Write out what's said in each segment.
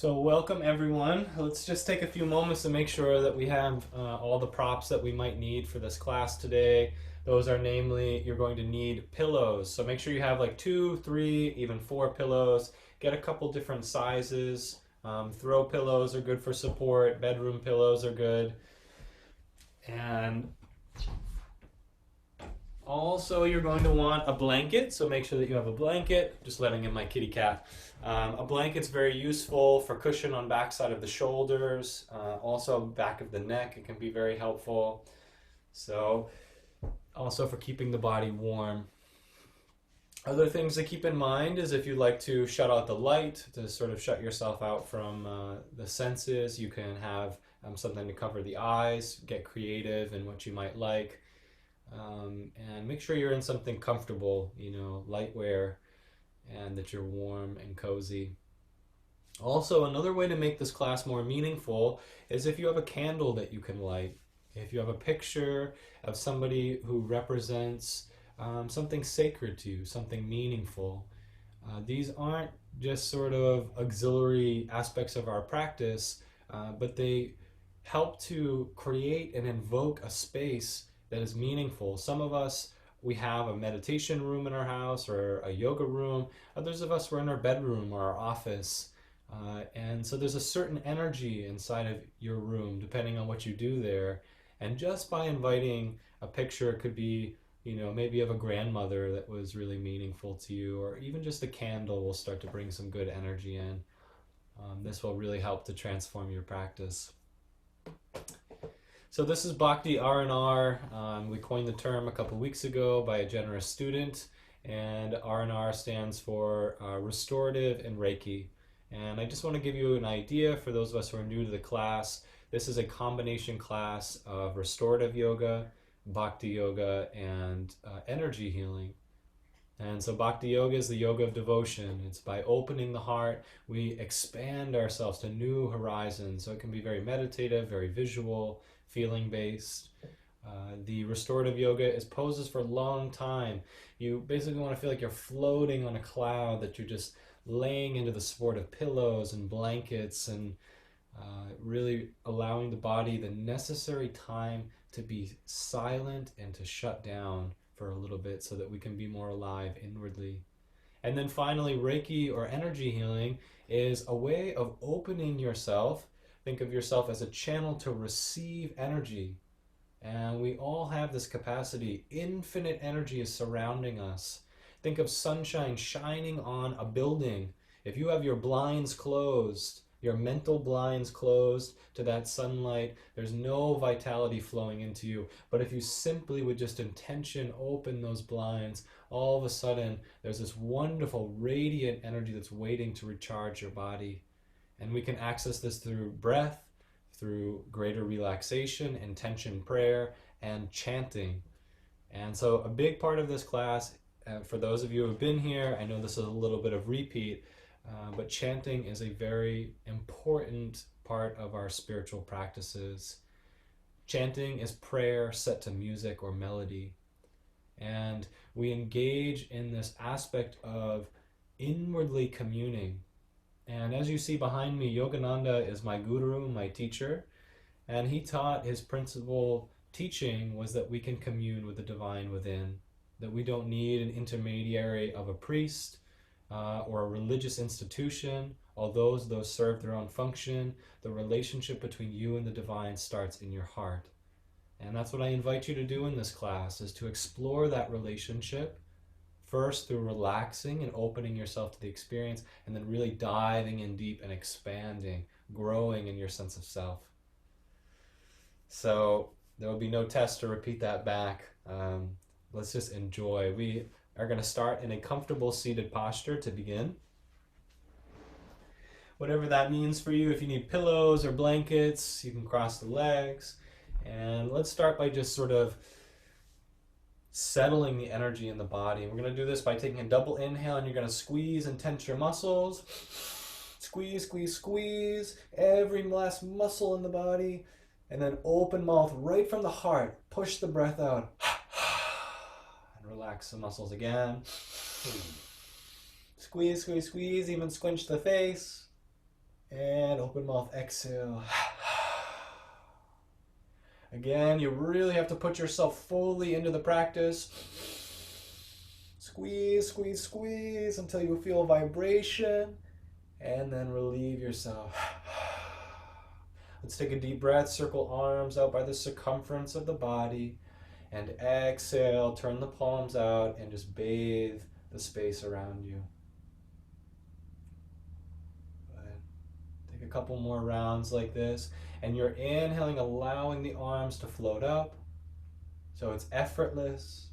So welcome everyone. Let's just take a few moments to make sure that we have all the props that we might need for this class today. Those are namely, you're going to need pillows. So make sure you have like 2, 3, even 4 pillows. Get a couple different sizes. Throw pillows are good for support. Bedroom pillows are good. And also, you're going to want a blanket, so make sure that you have a blanket. Just letting in my kitty cat. A blanket's very useful for cushion on backside of the shoulders, also back of the neck. It can be very helpful. So, also for keeping the body warm. Other things to keep in mind is if you'd like to shut out the light, to sort of shut yourself out from the senses, you can have something to cover the eyes, get creative in what you might like. And make sure you're in something comfortable, light wear, and that you're warm and cozy. Also, another way to make this class more meaningful is if you have a candle that you can light. If you have a picture of somebody who represents something sacred to you, something meaningful. These aren't just sort of auxiliary aspects of our practice, but they help to create and invoke a space that is meaningful. Some of us, we have a meditation room in our house or a yoga room. Others of us, we're in our bedroom or our office. And so there's a certain energy inside of your room, depending on what you do there. And just by inviting a picture, it could be, maybe of a grandmother that was really meaningful to you, or even just a candle will start to bring some good energy in. This will really help to transform your practice. So this is Bhakti R&R. We coined the term a couple weeks ago by a generous student, and R&R stands for Restorative and Reiki. And I just want to give you an idea for those of us who are new to the class. This is a combination class of restorative yoga, Bhakti yoga, and energy healing. And so Bhakti yoga is the yoga of devotion. It's by opening the heart, we expand ourselves to new horizons. So it can be very meditative, very visual, feeling based. The restorative yoga is poses for a long time. You basically want to feel like you're floating on a cloud, that you're just laying into the support of pillows and blankets, and really allowing the body the necessary time to be silent and to shut down for a little bit so that we can be more alive inwardly. And then finally, Reiki or energy healing is a way of opening yourself. Think of yourself as a channel to receive energy. And we all have this capacity. Infinite energy is surrounding us. Think of sunshine shining on a building. If you have your blinds closed, your mental blinds closed to that sunlight, there's no vitality flowing into you. But if you simply with just intention open those blinds, all of a sudden there's this wonderful radiant energy that's waiting to recharge your body. And we can access this through breath, through greater relaxation, intention prayer, and chanting. And so a big part of this class, for those of you who have been here, I know this is a little bit of repeat, but chanting is a very important part of our spiritual practices. Chanting is prayer set to music or melody. And we engage in this aspect of inwardly communing. And as you see behind me, Yogananda is my guru, my teacher, and he taught, his principal teaching was that we can commune with the divine within, that we don't need an intermediary of a priest or a religious institution. Although those serve their own function, the relationship between you and the divine starts in your heart. And that's what I invite you to do in this class, is to explore that relationship. First, through relaxing and opening yourself to the experience, and then really diving in deep and expanding, growing in your sense of self. So there will be no test to repeat that back. Let's just enjoy. We are going to start in a comfortable seated posture to begin. Whatever that means for you. If you need pillows or blankets, you can cross the legs. And let's start by just sort of settling the energy in the body. We're going to do this by taking a double inhale, and you're going to squeeze and tense your muscles. Squeeze, squeeze, squeeze every last muscle in the body. And then open mouth right from the heart. Push the breath out. And relax the muscles again. Squeeze, squeeze, squeeze. Even squinch the face. And open mouth, exhale. Again, you really have to put yourself fully into the practice. Squeeze, squeeze, squeeze until you feel vibration, and then relieve yourself. Let's take a deep breath, circle arms out by the circumference of the body, and exhale, turn the palms out and just bathe the space around you. Good. Take a couple more rounds like this, and you're inhaling, allowing the arms to float up, so it's effortless.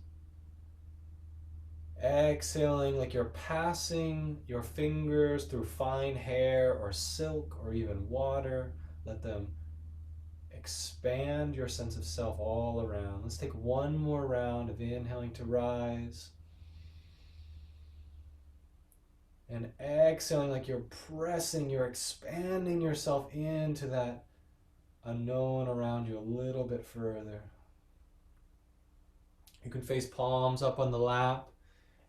Exhaling like you're passing your fingers through fine hair or silk or even water. Let them expand your sense of self all around. Let's take one more round of inhaling to rise. And exhaling like you're pressing, you're expanding yourself into that unknown around you a little bit further. You can face palms up on the lap.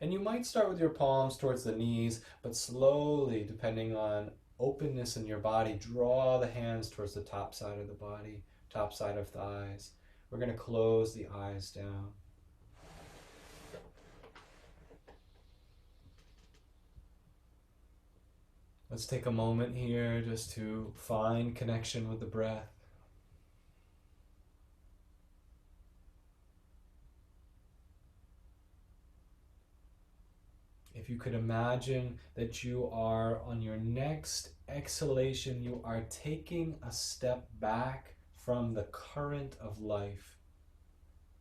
And you might start with your palms towards the knees, but slowly, depending on openness in your body, draw the hands towards the top side of the body, top side of thighs. We're going to close the eyes down. Let's take a moment here just to find connection with the breath. If you could imagine that you are on your next exhalation, you are taking a step back from the current of life.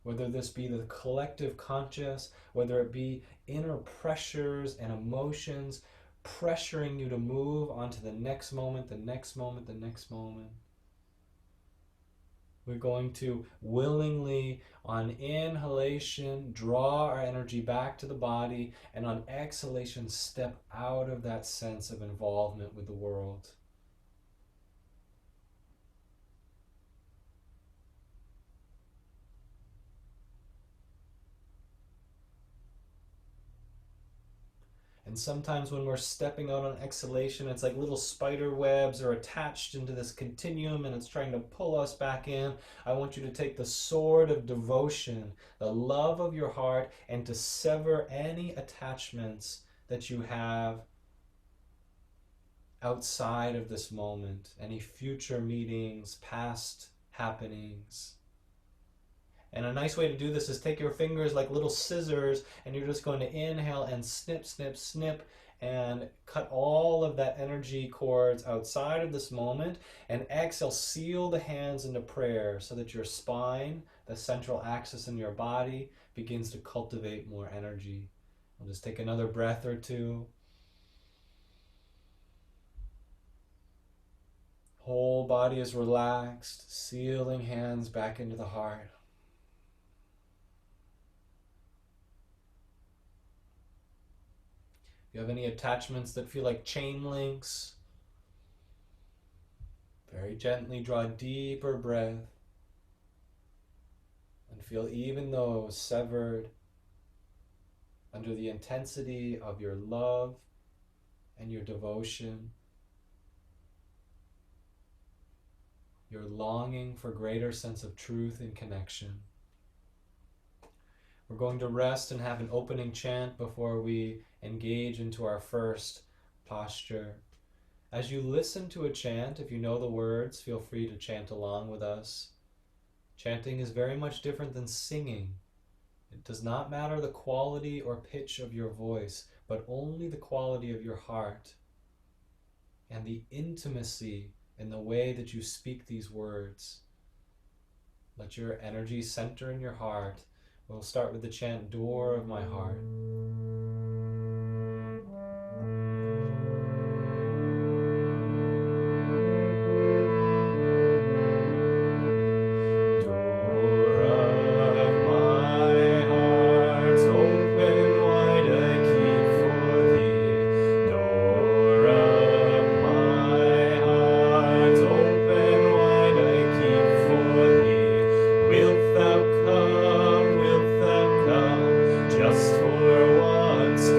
Whether this be the collective conscious, whether it be inner pressures and emotions pressuring you to move onto the next moment, the next moment, the next moment. We're going to willingly, on inhalation, draw our energy back to the body, and on exhalation, step out of that sense of involvement with the world. And sometimes when we're stepping out on exhalation, it's like little spider webs are attached into this continuum and it's trying to pull us back in. I want you to take the sword of devotion, the love of your heart, and to sever any attachments that you have outside of this moment, any future meetings, past happenings. And a nice way to do this is take your fingers like little scissors, and you're just going to inhale and snip, snip, snip, and cut all of that energy cords outside of this moment. And exhale, seal the hands into prayer so that your spine, the central axis in your body, begins to cultivate more energy. We'll just take another breath or two. Whole body is relaxed, sealing hands back into the heart. If you have any attachments that feel like chain links, very gently draw a deeper breath and feel even those severed under the intensity of your love and your devotion, your longing for greater sense of truth and connection. We're going to rest and have an opening chant before we engage into our first posture. As you listen to a chant, if you know the words, feel free to chant along with us. Chanting is very much different than singing. It does not matter the quality or pitch of your voice, but only the quality of your heart and the intimacy in the way that you speak these words. Let your energy center in your heart. We'll start with the chant, Door of My Heart. Wilt thou come, just for once?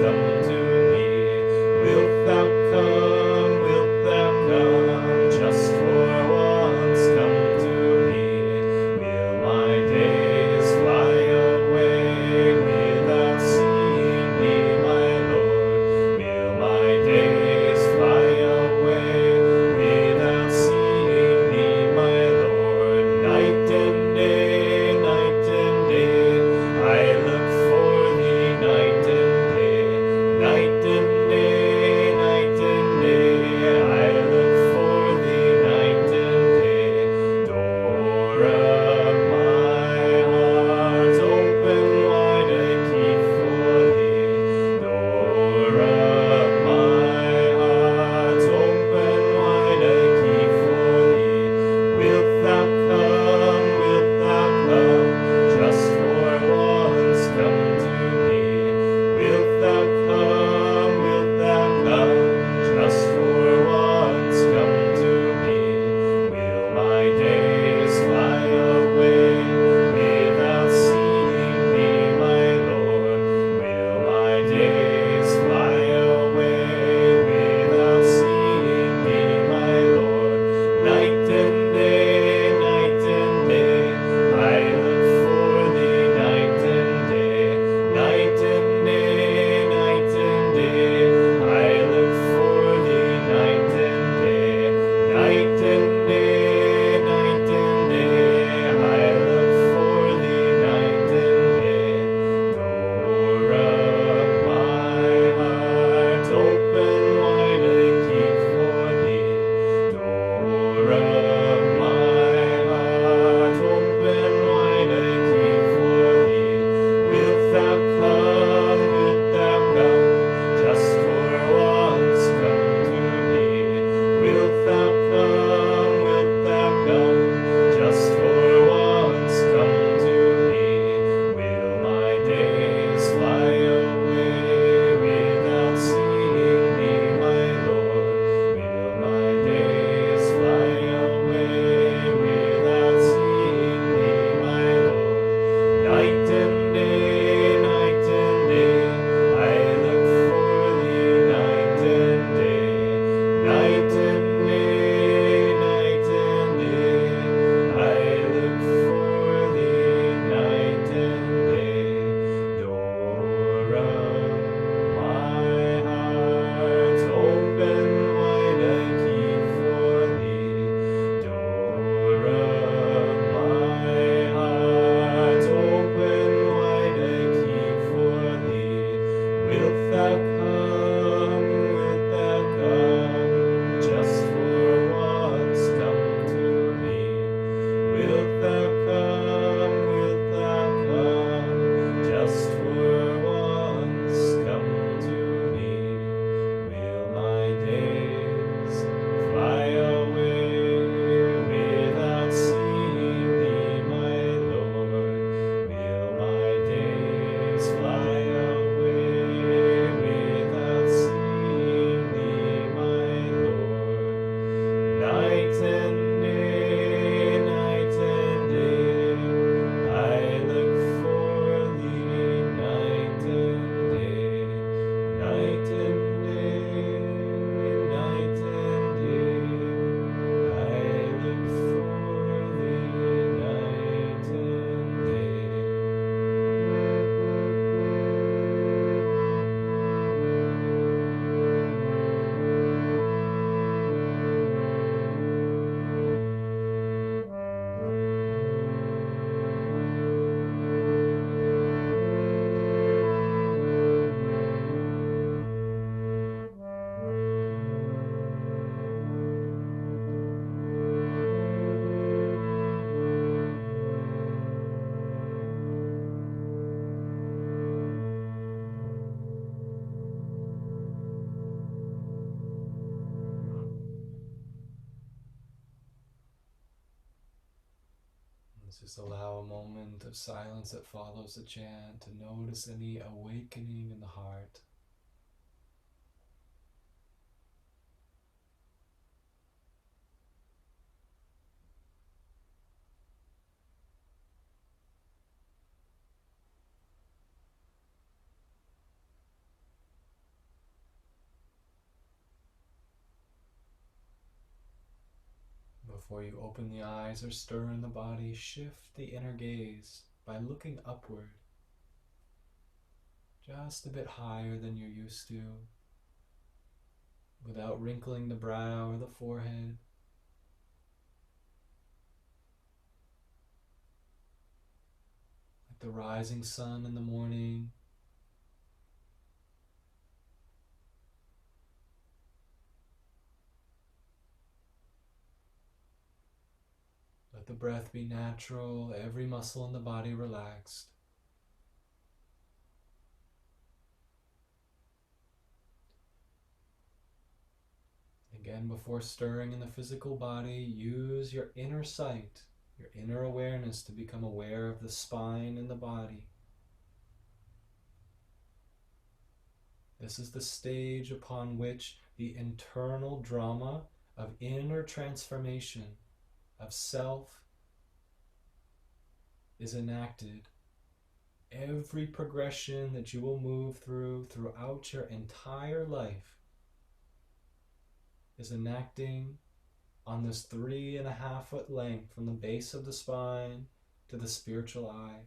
Just allow a moment of silence that follows the chant to notice any awakening in the heart. Before you open the eyes or stir in the body, shift the inner gaze by looking upward, just a bit higher than you're used to, without wrinkling the brow or the forehead. Like the rising sun in the morning. Let the breath be natural, every muscle in the body relaxed. Again, before stirring in the physical body, use your inner sight, your inner awareness to become aware of the spine and the body. This is the stage upon which the internal drama of inner transformation of self is enacted. Every progression that you will move throughout your entire life is enacting on this 3.5-foot length from the base of the spine to the spiritual eye.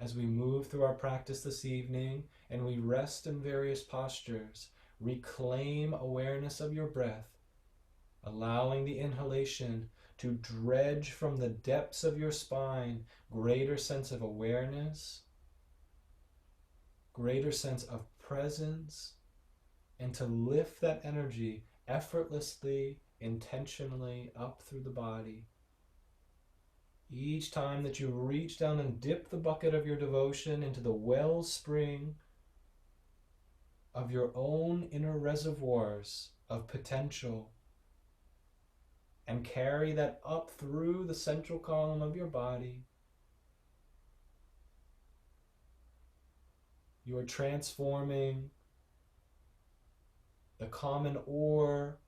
As we move through our practice this evening and we rest in various postures, reclaim awareness of your breath, allowing the inhalation to dredge from the depths of your spine greater sense of awareness, greater sense of presence, and to lift that energy effortlessly, intentionally up through the body. Each time that you reach down and dip the bucket of your devotion into the wellspring of your own inner reservoirs of potential, and carry that up through the central column of your body, you are transforming the common ore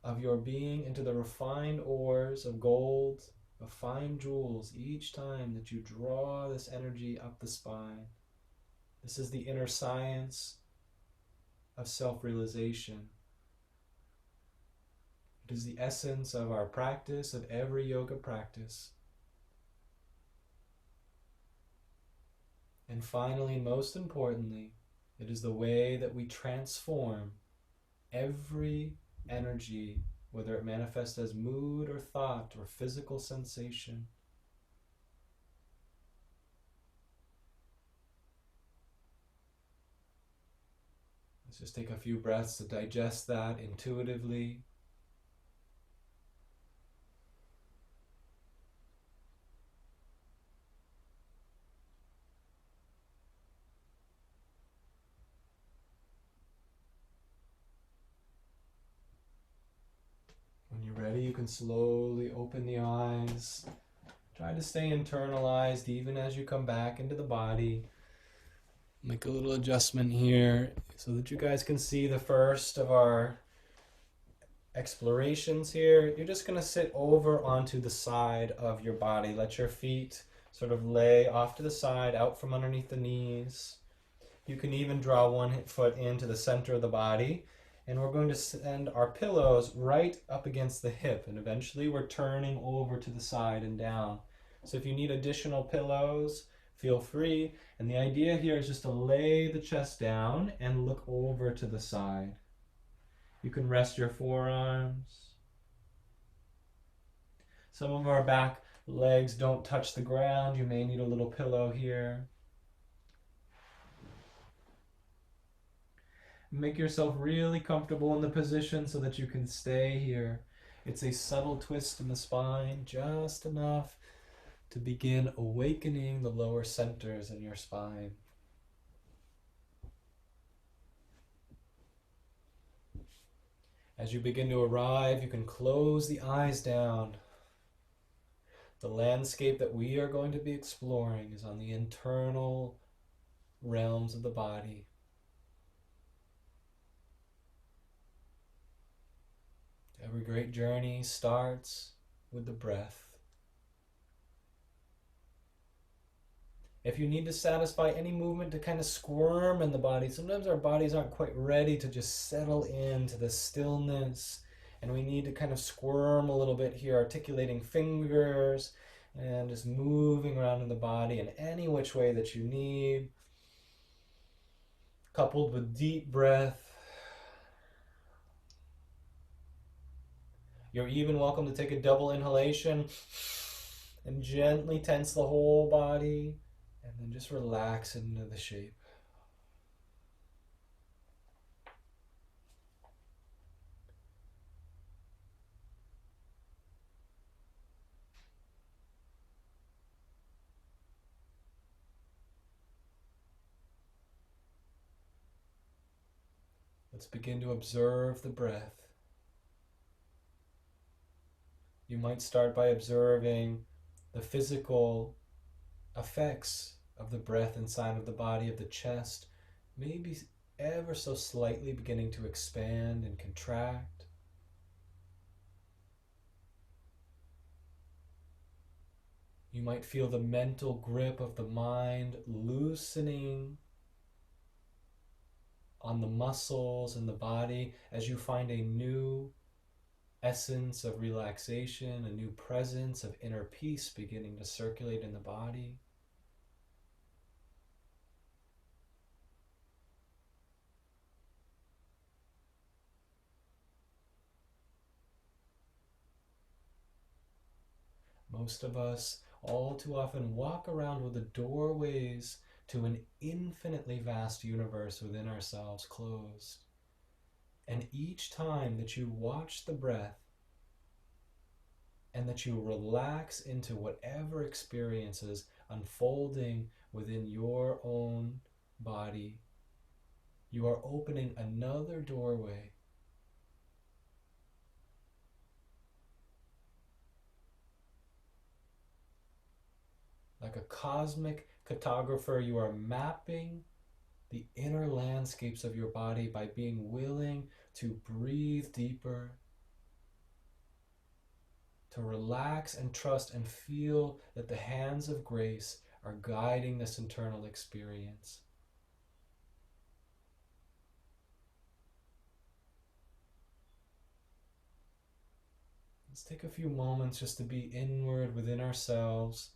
of your being into the refined ores of gold, of fine jewels, each time that you draw this energy up the spine. This is the inner science of self-realization. It is the essence of our practice, of every yoga practice. And finally, most importantly, it is the way that we transform every energy, whether it manifests as mood or thought or physical sensation. Let's just take a few breaths to digest that intuitively. When you're ready, you can slowly open the eyes. Try to stay internalized even as you come back into the body. Make a little adjustment here so that you guys can see the first of our explorations here. You're just going to sit over onto the side of your body. Let your feet sort of lay off to the side, out from underneath the knees. You can even draw one foot into the center of the body. And we're going to send our pillows right up against the hip. And eventually we're turning over to the side and down. So if you need additional pillows, feel free. And the idea here is just to lay the chest down and look over to the side. You can rest your forearms. Some of our back legs don't touch the ground. You may need a little pillow here. Make yourself really comfortable in the position so that you can stay here. It's a subtle twist in the spine, just enough to begin awakening the lower centers in your spine. As you begin to arrive, you can close the eyes down. The landscape that we are going to be exploring is on the internal realms of the body. Every great journey starts with the breath. If you need to satisfy any movement to kind of squirm in the body, sometimes our bodies aren't quite ready to just settle into the stillness, and we need to kind of squirm a little bit here, articulating fingers and just moving around in the body in any which way that you need, coupled with deep breath. You're even welcome to take a double inhalation and gently tense the whole body, and then just relax into the shape. Let's begin to observe the breath. You might start by observing the physical effects of the breath inside of the body, of the chest, maybe ever so slightly beginning to expand and contract. You might feel the mental grip of the mind loosening on the muscles in the body as you find a new essence of relaxation, a new presence of inner peace beginning to circulate in the body. Most of us all too often walk around with the doorways to an infinitely vast universe within ourselves closed. And each time that you watch the breath and that you relax into whatever experiences unfolding within your own body, you are opening another doorway. Like a cosmic cartographer, you are mapping the inner landscapes of your body by being willing to breathe deeper, to relax and trust and feel that the hands of grace are guiding this internal experience. Let's take a few moments just to be inward within ourselves.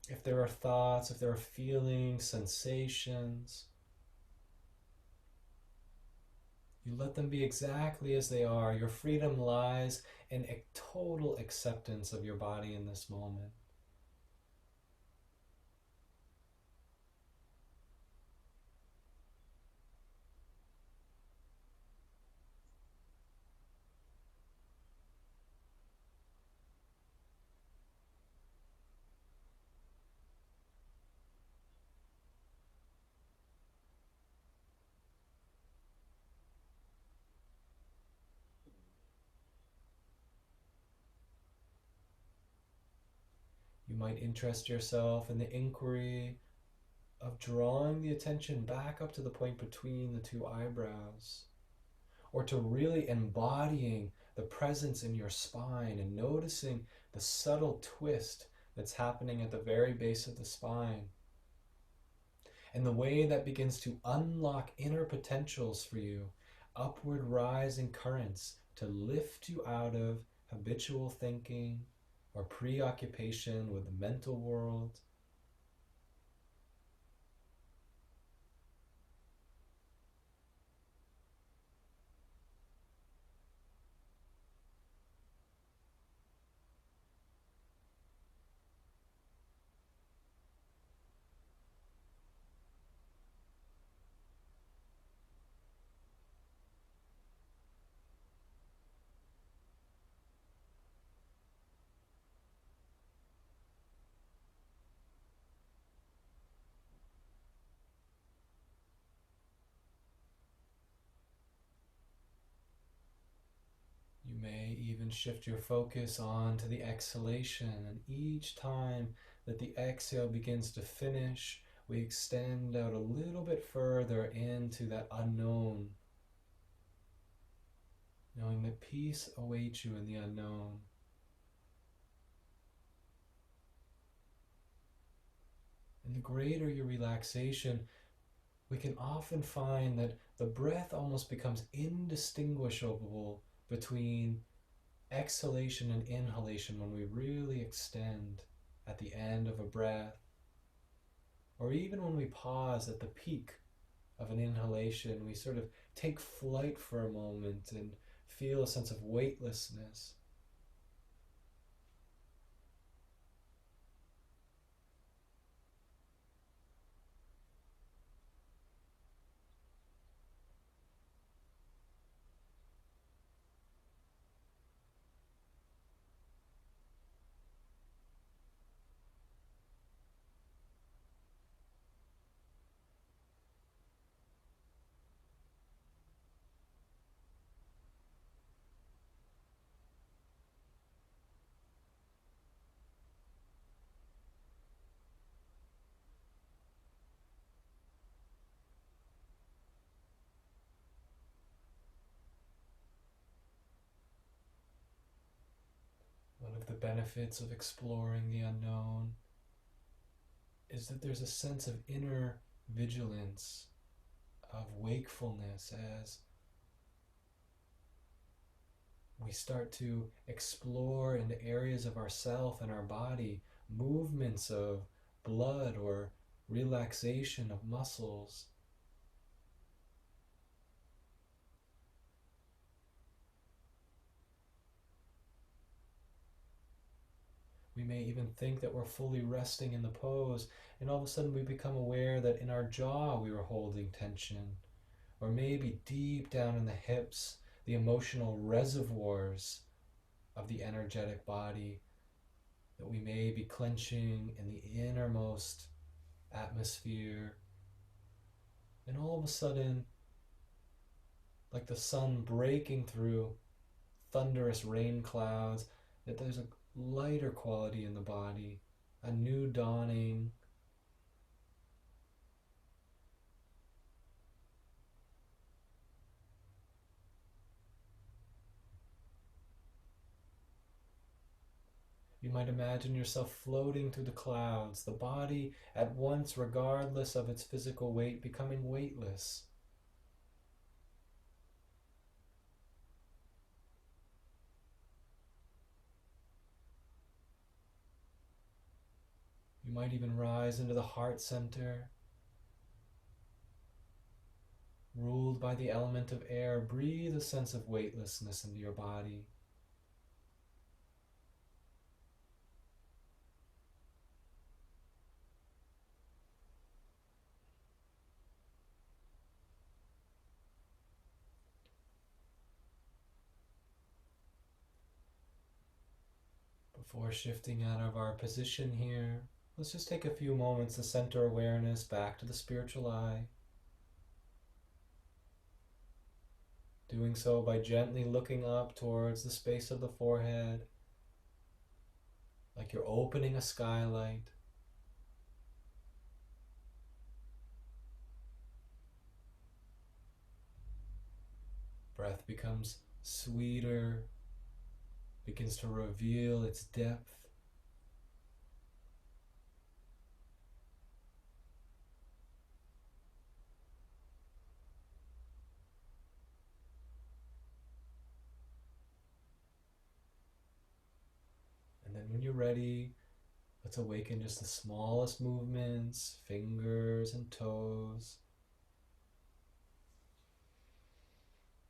If there are thoughts, if there are feelings, sensations, you let them be exactly as they are. Your freedom lies in a total acceptance of your body in this moment. You might interest yourself in the inquiry of drawing the attention back up to the point between the two eyebrows, or to really embodying the presence in your spine and noticing the subtle twist that's happening at the very base of the spine, and the way that begins to unlock inner potentials for you, upward rising currents to lift you out of habitual thinking or preoccupation with the mental world. even shift your focus on to the exhalation, and each time that the exhale begins to finish, we extend out a little bit further into that unknown, knowing that peace awaits you in the unknown. And the greater your relaxation, we can often find that the breath almost becomes indistinguishable between exhalation and inhalation when we really extend at the end of a breath, or even when we pause at the peak of an inhalation, we sort of take flight for a moment and feel a sense of weightlessness. One of the benefits of exploring the unknown is that there's a sense of inner vigilance, of wakefulness, as we start to explore into areas of ourself and our body, movements of blood or relaxation of muscles. We may even think that we're fully resting in the pose, and all of a sudden we become aware that in our jaw we were holding tension, or maybe deep down in the hips, the emotional reservoirs of the energetic body, that we may be clenching in the innermost atmosphere. And all of a sudden, like the sun breaking through thunderous rain clouds, that there's a lighter quality in the body, a new dawning. You might imagine yourself floating through the clouds, the body at once, regardless of its physical weight, becoming weightless. You might even rise into the heart center, ruled by the element of air. Breathe a sense of weightlessness into your body. Before shifting out of our position here, let's just take a few moments to center awareness back to the spiritual eye. Doing so by gently looking up towards the space of the forehead, like you're opening a skylight. Breath becomes sweeter, begins to reveal its depth. And then when you're ready, let's awaken just the smallest movements, fingers and toes.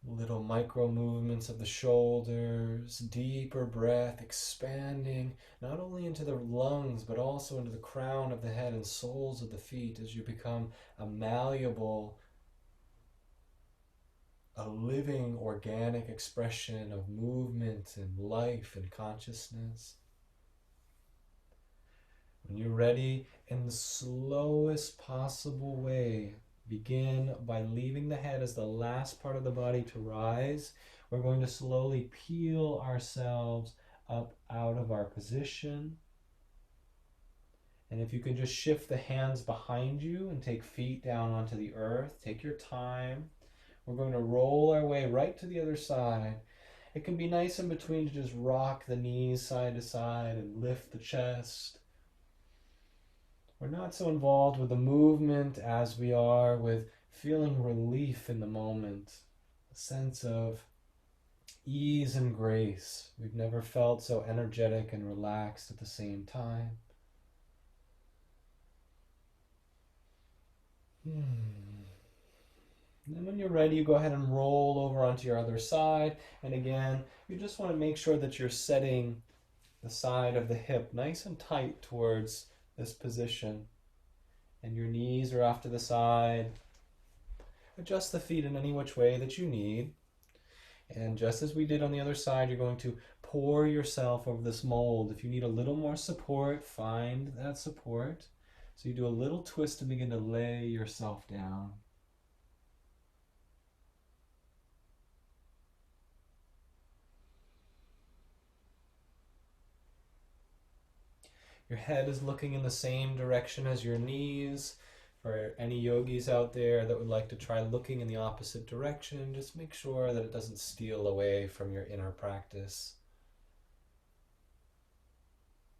Little micro movements of the shoulders, deeper breath, expanding not only into the lungs but also into the crown of the head and soles of the feet as you become a malleable, a living, organic expression of movement and life and consciousness. When you're ready, in the slowest possible way, Begin by leaving the head as the last part of the body to rise. We're going to slowly peel ourselves up out of our position. And if you can just shift the hands behind you and take feet down onto the earth, take your time. We're going to roll our way right to the other side. It can be nice in between to just rock the knees side to side and lift the chest. We're not so involved with the movement as we are with feeling relief in the moment, a sense of ease and grace. We've never felt so energetic and relaxed at the same time. And then when you're ready, you go ahead and roll over onto your other side. And again, you just want to make sure that you're setting the side of the hip nice and tight towards this position. And your knees are off to the side. Adjust the feet in any which way that you need. And just as we did on the other side, you're going to pour yourself over this mold. If you need a little more support, find that support. So you do a little twist and begin to lay yourself down. Your head is looking in the same direction as your knees. For any yogis out there that would like to try looking in the opposite direction, just make sure that it doesn't steal away from your inner practice.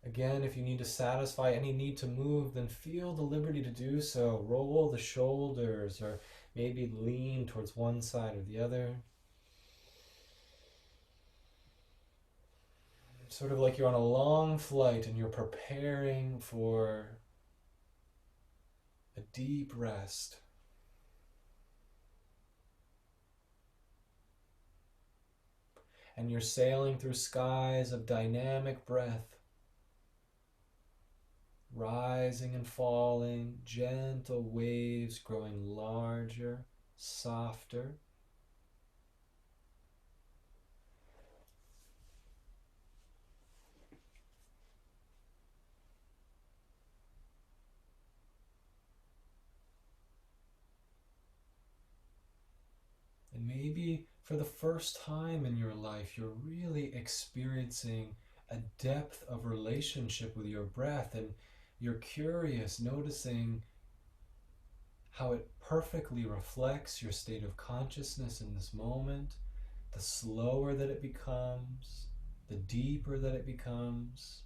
Again, if you need to satisfy any need to move, then feel the liberty to do so. Roll the shoulders or maybe lean towards one side or the other. Sort of like you're on a long flight and you're preparing for a deep rest. And you're sailing through skies of dynamic breath, rising and falling, gentle waves growing larger, softer. And maybe for the first time in your life, you're really experiencing a depth of relationship with your breath, and you're curious, noticing how it perfectly reflects your state of consciousness in this moment. The slower that it becomes, the deeper that it becomes,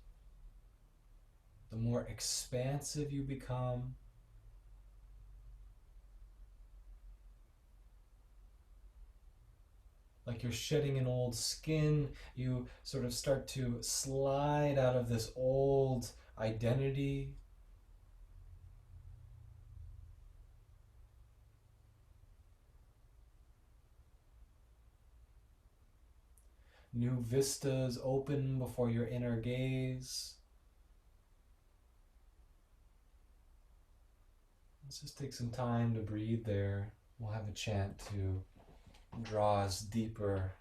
the more expansive you become. Like you're shedding an old skin, you sort of start to slide out of this old identity. New vistas open before your inner gaze. Let's just take some time to breathe there. We'll have a chant to draw us deeper.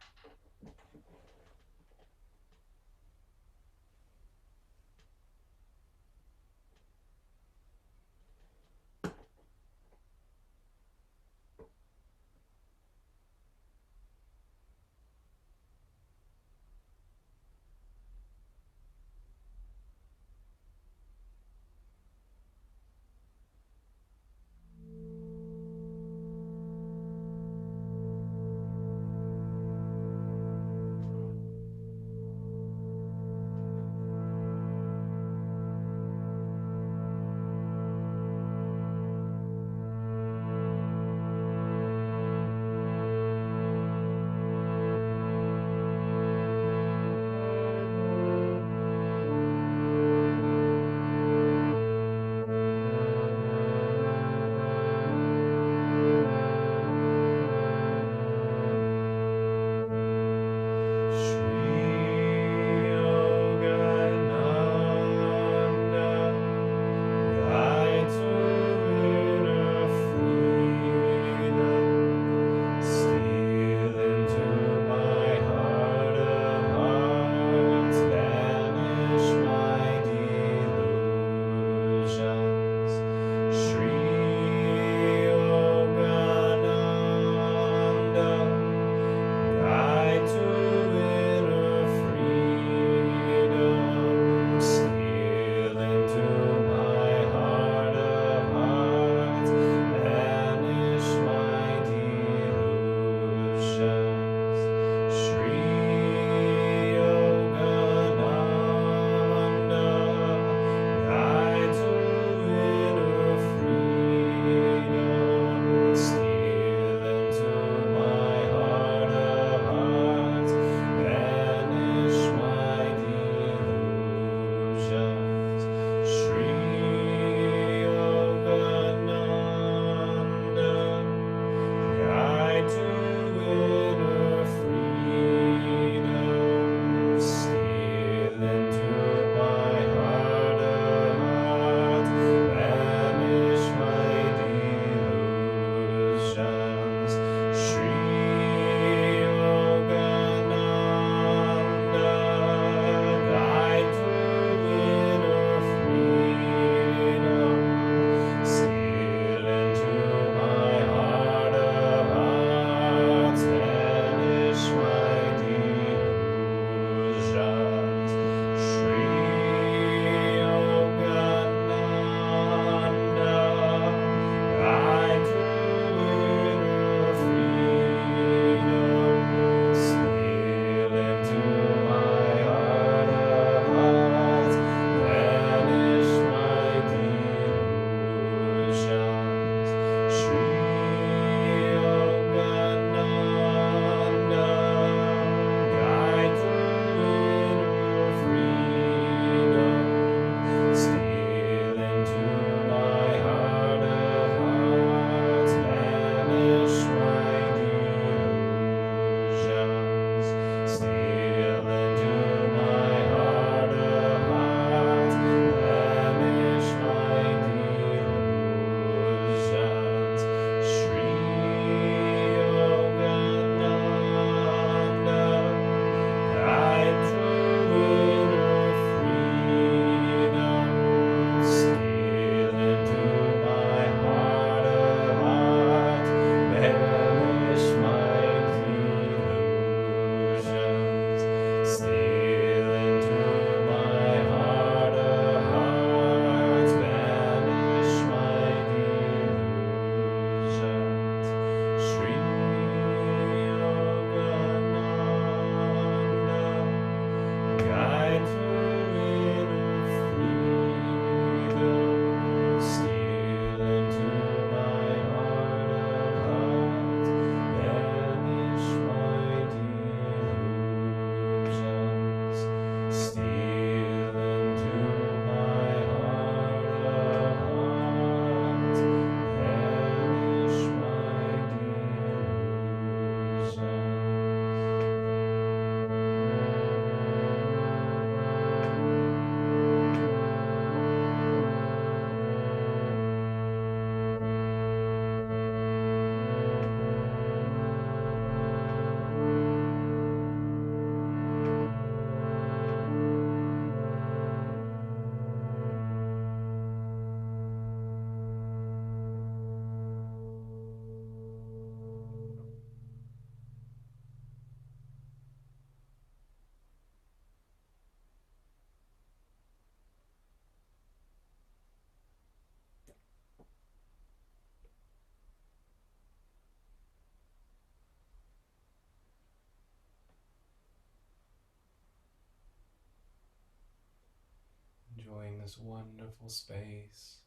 this wonderful space.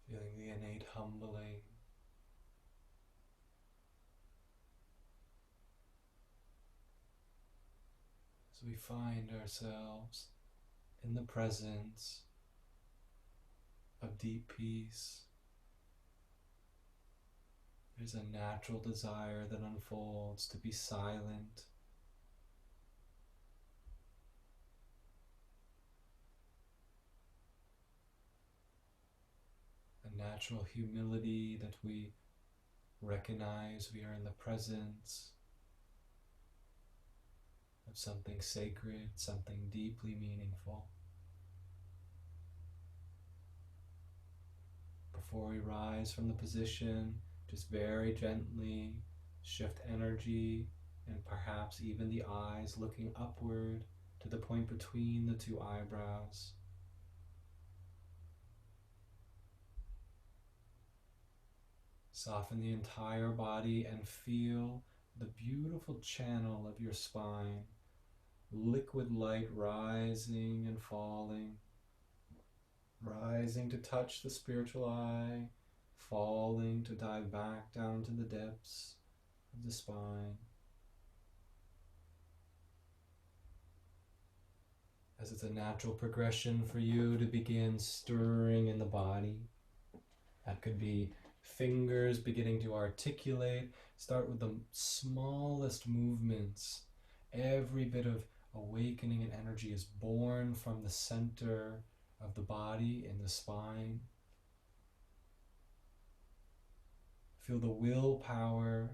Feeling the innate humbling. As we find ourselves in the presence of deep peace, there's a natural desire that unfolds to be silent, a natural humility that we recognize we are in the presence of something sacred, something deeply meaningful. Before we rise from the position, just very gently shift energy and perhaps even the eyes looking upward to the point between the two eyebrows. Soften the entire body and feel the beautiful channel of your spine, liquid light rising and falling, rising to touch the spiritual eye, falling to dive back down to the depths of the spine. As it's a natural progression for you to begin stirring in the body. That could be fingers beginning to articulate. Start with the smallest movements. Every bit of awakening and energy is born from the center of the body in the spine. Feel the willpower,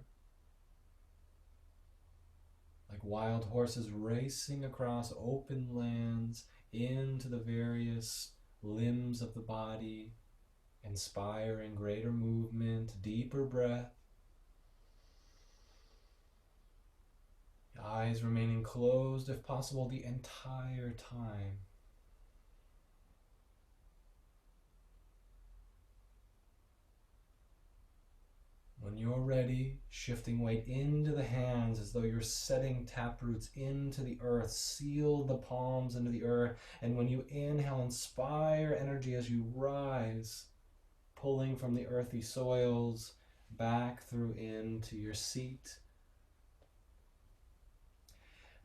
like wild horses racing across open lands into the various limbs of the body, inspiring greater movement, deeper breath. Eyes remaining closed if possible the entire time. When you're ready, shifting weight into the hands as though you're setting taproots into the earth. Seal the palms into the earth. And when you inhale, inspire energy as you rise, pulling from the earthy soils back through into your seat.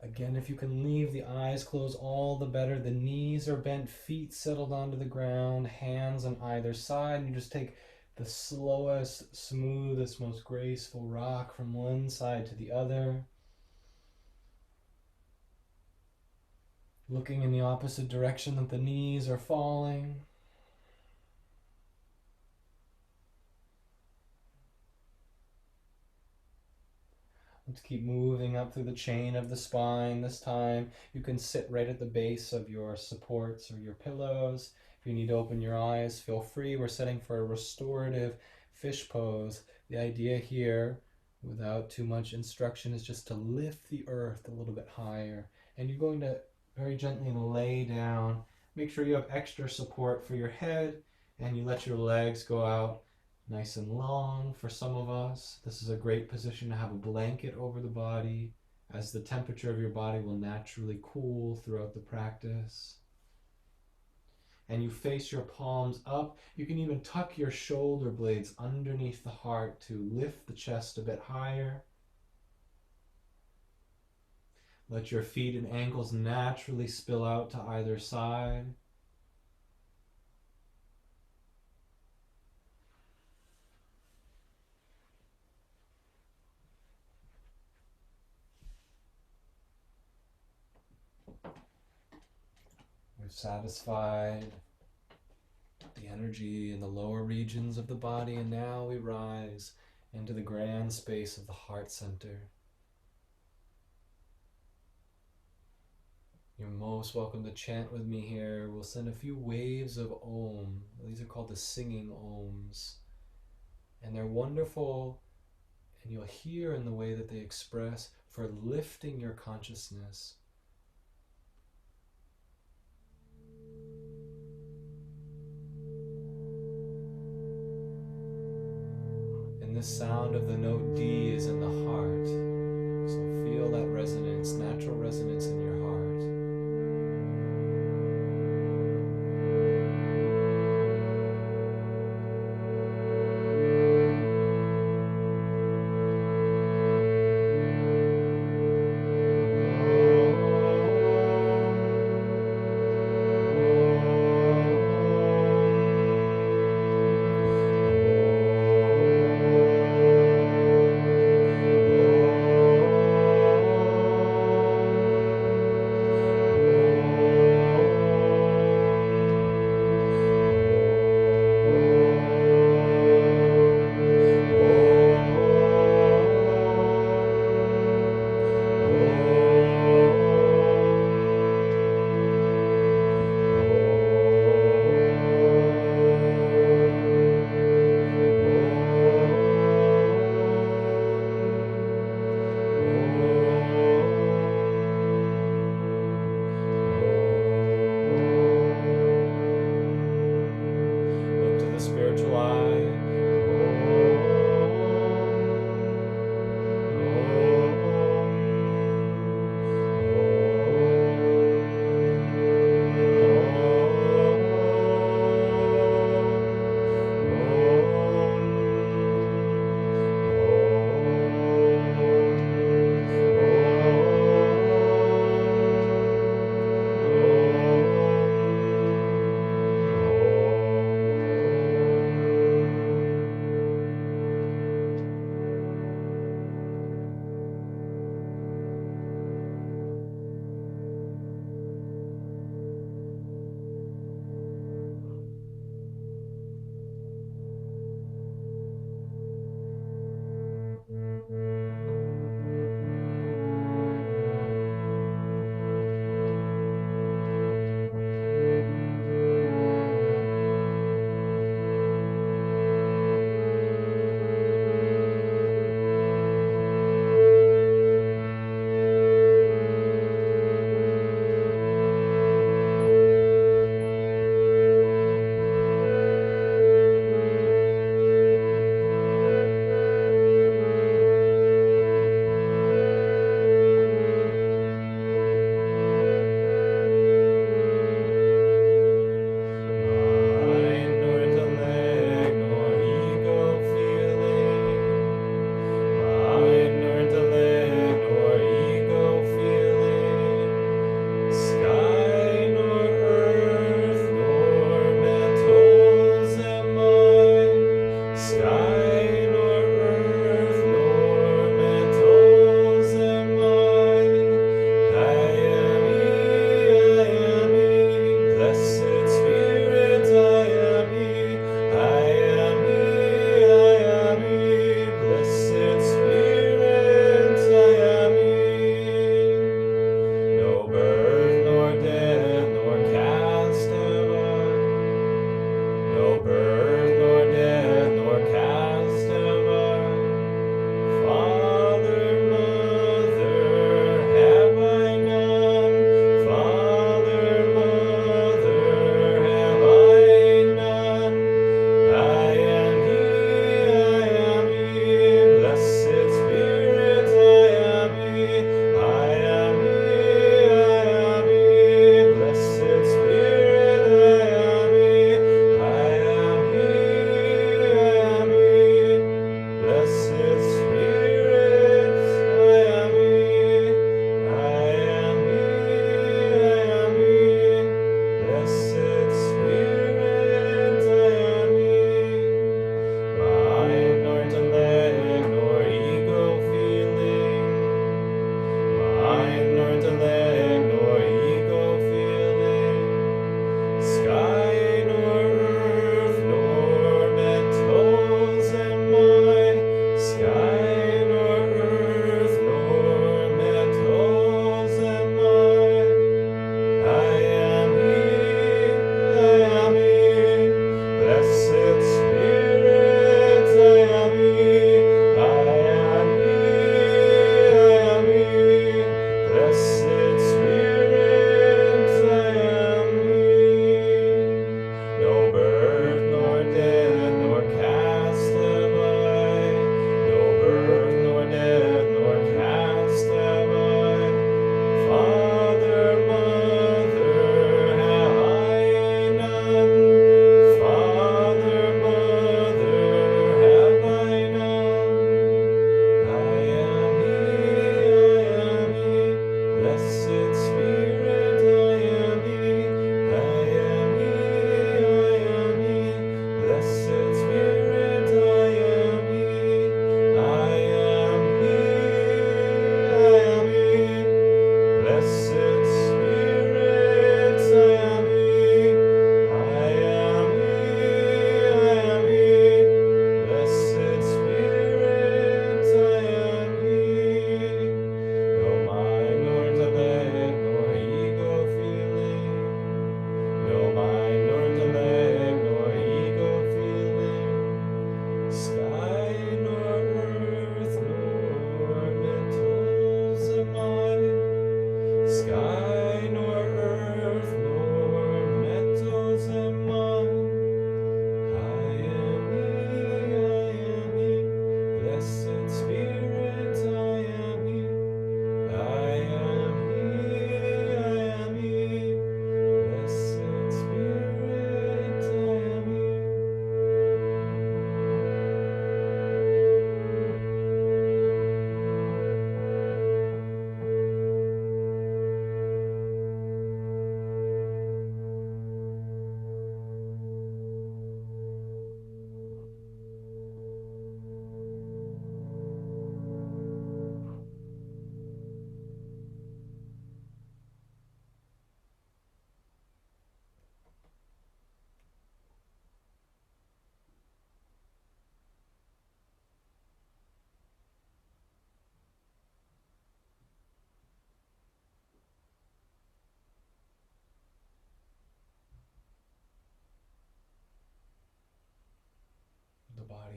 Again, if you can leave the eyes closed, all the better. The knees are bent, feet settled onto the ground, hands on either side. You just take the slowest, smoothest, most graceful rock from one side to the other. Looking in the opposite direction that the knees are falling. Let's keep moving up through the chain of the spine. This time you can sit right at the base of your supports or your pillows. If you need to open your eyes, feel free. We're setting for a restorative fish pose. The idea here, without too much instruction, is just to lift the earth a little bit higher. And you're going to very gently lay down. Make sure you have extra support for your head and you let your legs go out nice and long. For some of us, this is a great position to have a blanket over the body, as the temperature of your body will naturally cool throughout the practice. And you face your palms up. You can even tuck your shoulder blades underneath the heart to lift the chest a bit higher. Let your feet and ankles naturally spill out to either side. We've satisfied the energy in the lower regions of the body, and now we rise into the grand space of the heart center. You're most welcome to chant with me here. We'll send a few waves of Om. These are called the singing Oms. And they're wonderful, and you'll hear in the way that they express, for lifting your consciousness. the sound of the note D is in the heart. So feel that resonance, natural resonance in your heart.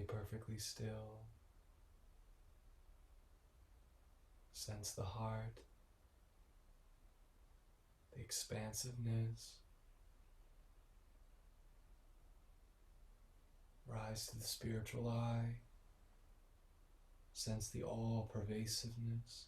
body perfectly still. Sense the heart, the expansiveness. Rise to the spiritual eye. Sense the all-pervasiveness.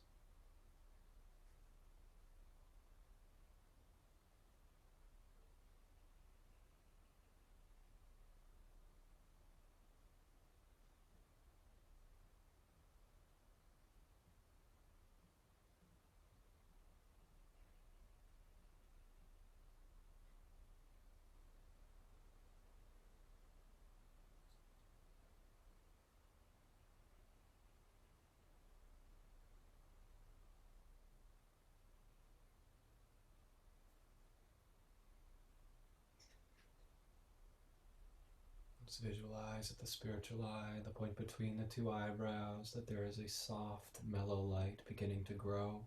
Let's visualize at the spiritual eye, the point between the two eyebrows, that there is a soft, mellow light beginning to grow.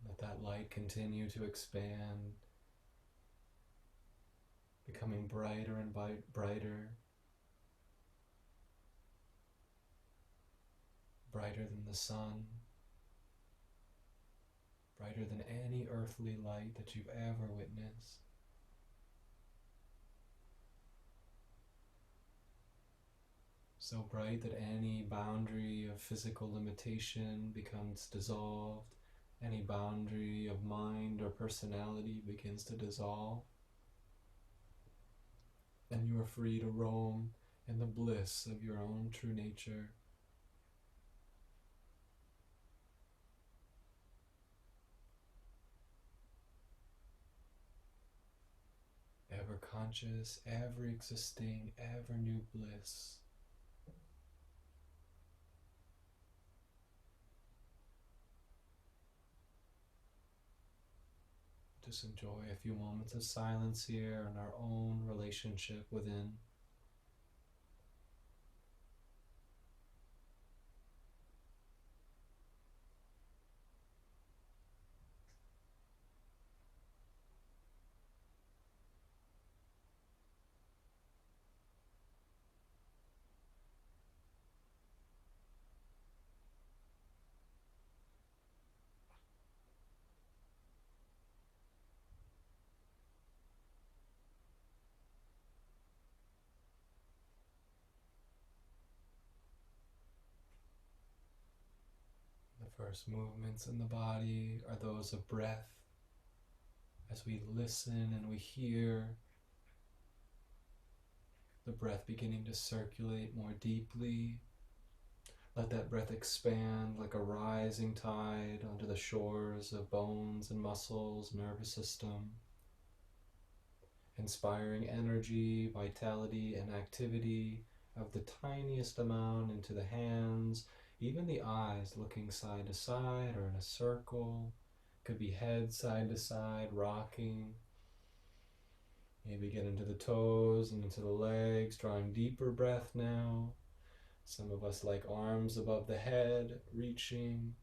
Let that light continue to expand, becoming brighter and brighter, brighter than the sun, brighter than any earthly light that you've ever witnessed. So bright that any boundary of physical limitation becomes dissolved, any boundary of mind or personality begins to dissolve, and you are free to roam in the bliss of your own true nature. Ever conscious, ever existing, ever new bliss. Just enjoy a few moments of silence here in our own relationship within. The first movements in the body are those of breath. As we listen and we hear the breath beginning to circulate more deeply, let that breath expand like a rising tide onto the shores of bones and muscles, nervous system, inspiring energy, vitality, and activity of the tiniest amount into the hands, even the eyes looking side to side or in a circle. Could be head side to side, rocking. Maybe get into the toes and into the legs, drawing deeper breath now. Some of us like arms above the head, reaching.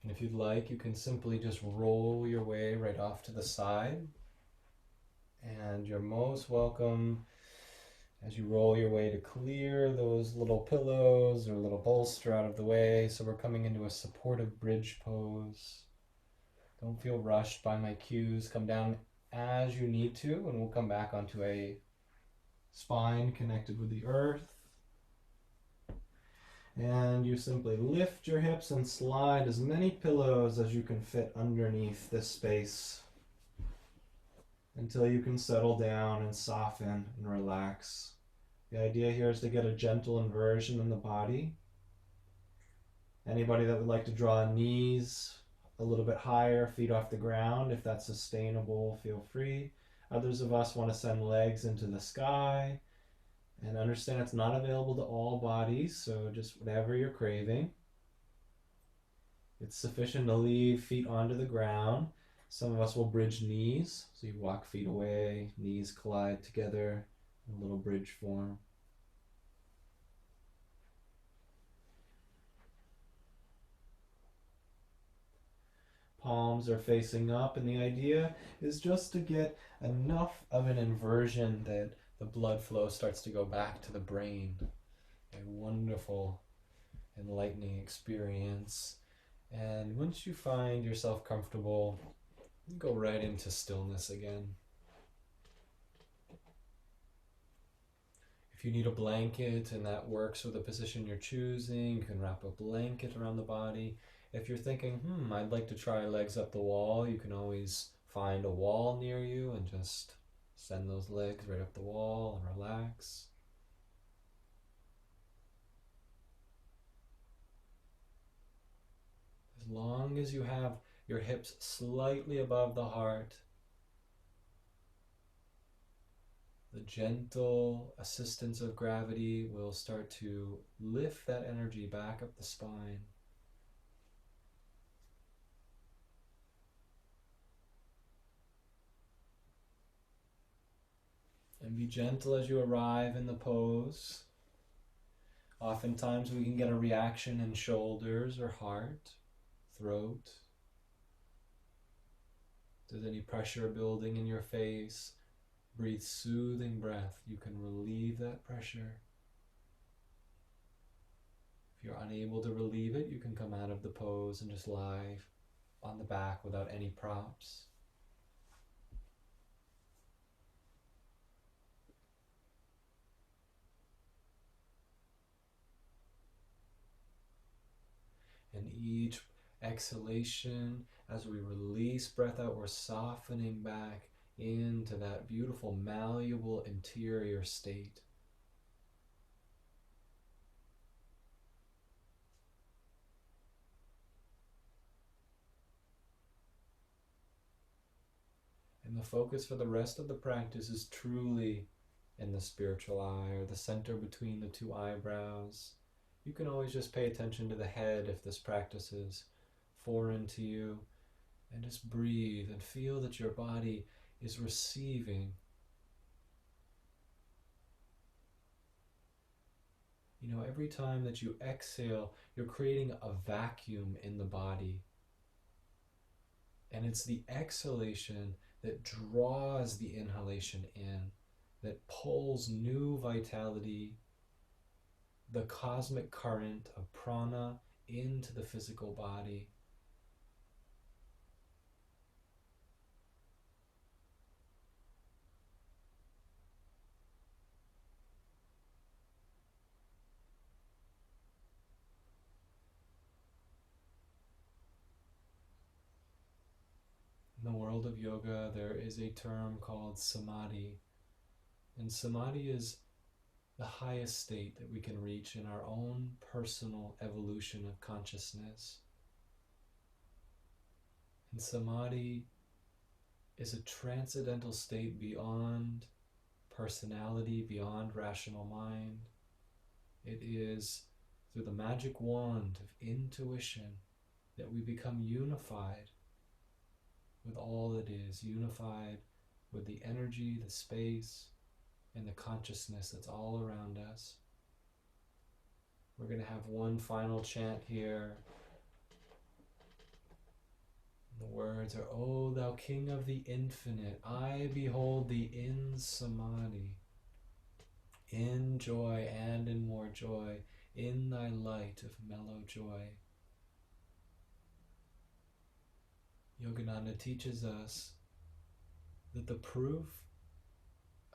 And if you'd like, you can simply just roll your way right off to the side. And you're most welcome as you roll your way to clear those little pillows or little bolster out of the way. So we're coming into a supportive bridge pose. Don't feel rushed by my cues. Come down as you need to, and we'll come back onto a spine connected with the earth. And you simply lift your hips and slide as many pillows as you can fit underneath this space until you can settle down and soften and relax. The idea here is to get a gentle inversion in the body. Anybody that would like to draw knees a little bit higher, feet off the ground, if that's sustainable, feel free. Others of us want to send legs into the sky. And understand it's not available to all bodies, so just whatever you're craving. It's sufficient to leave feet onto the ground. Some of us will bridge knees, so you walk feet away, knees collide together in a little bridge form. Palms are facing up, and the idea is just to get enough of an inversion that the blood flow starts to go back to the brain. A wonderful, enlightening experience. And once you find yourself comfortable, you go right into stillness again. If you need a blanket and that works with the position you're choosing, you can wrap a blanket around the body. If you're thinking, I'd like to try legs up the wall, you can always find a wall near you and just send those legs right up the wall and relax. As long as you have your hips slightly above the heart, the gentle assistance of gravity will start to lift that energy back up the spine. And be gentle as you arrive in the pose. Oftentimes we can get a reaction in shoulders or heart, throat. If there's any pressure building in your face, breathe soothing breath. You can relieve that pressure. If you're unable to relieve it, you can come out of the pose and just lie on the back without any props. And each exhalation, as we release breath out, we're softening back into that beautiful, malleable interior state. And the focus for the rest of the practice is truly in the spiritual eye, or the center between the two eyebrows. You can always just pay attention to the head if this practice is foreign to you, and just breathe and feel that your body is receiving. You know, every time that you exhale, you're creating a vacuum in the body. And it's the exhalation that draws the inhalation in, that pulls new vitality, the cosmic current of prana into the physical body. In the world of yoga, there is a term called samadhi. And samadhi is the highest state that we can reach in our own personal evolution of consciousness. And samadhi is a transcendental state beyond personality, beyond rational mind. It is through the magic wand of intuition that we become unified with all that is, unified with the energy, the space, and the consciousness that's all around us. We're going to have one final chant here. The words are, O thou King of the infinite, I behold thee in samadhi, in joy and in more joy, in thy light of mellow joy. Yogananda teaches us that the proof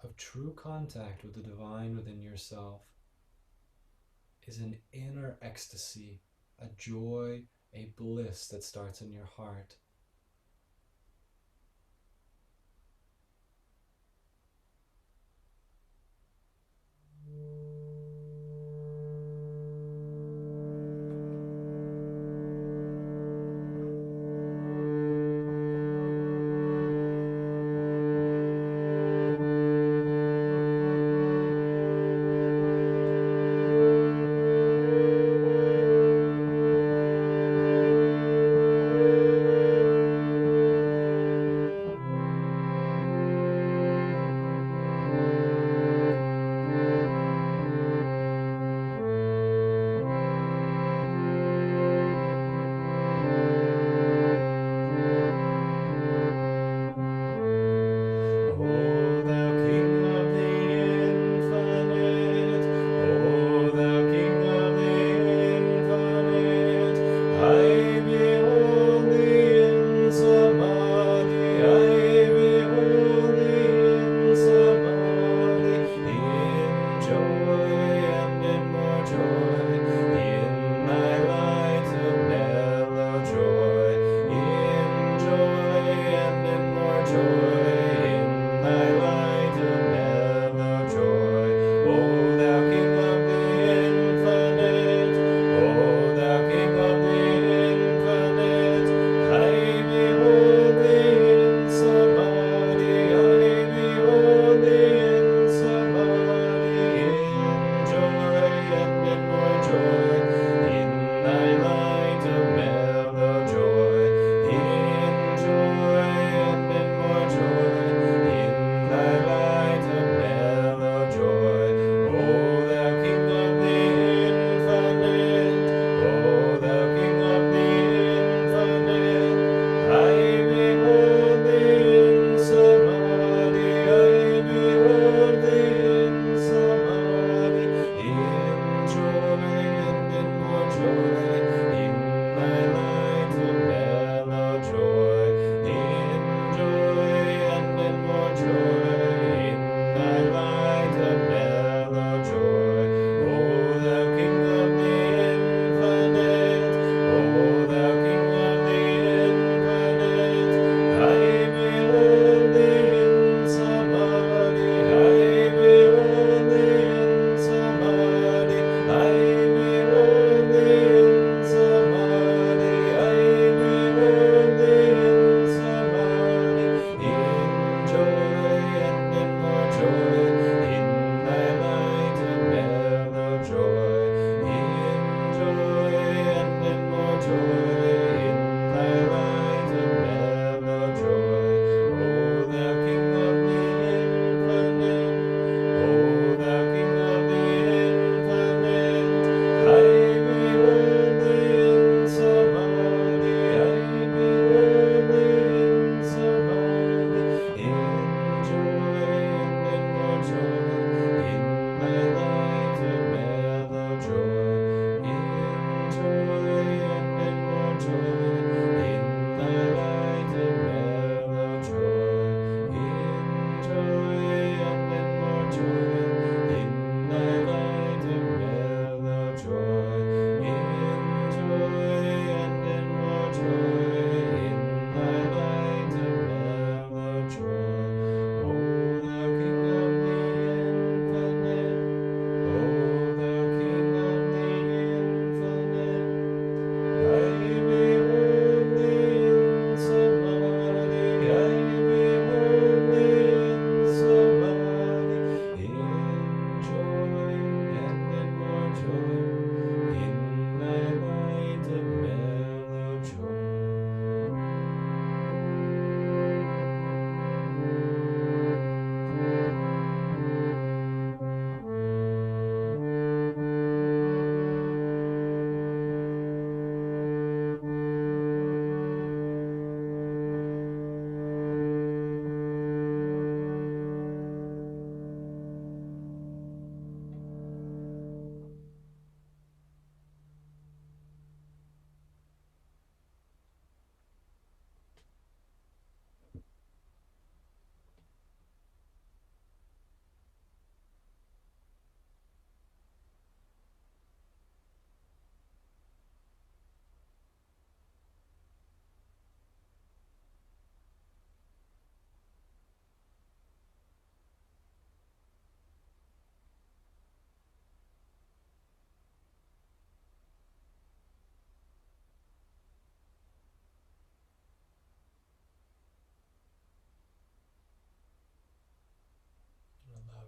of true contact with the divine within yourself is an inner ecstasy, a joy, a bliss that starts in your heart.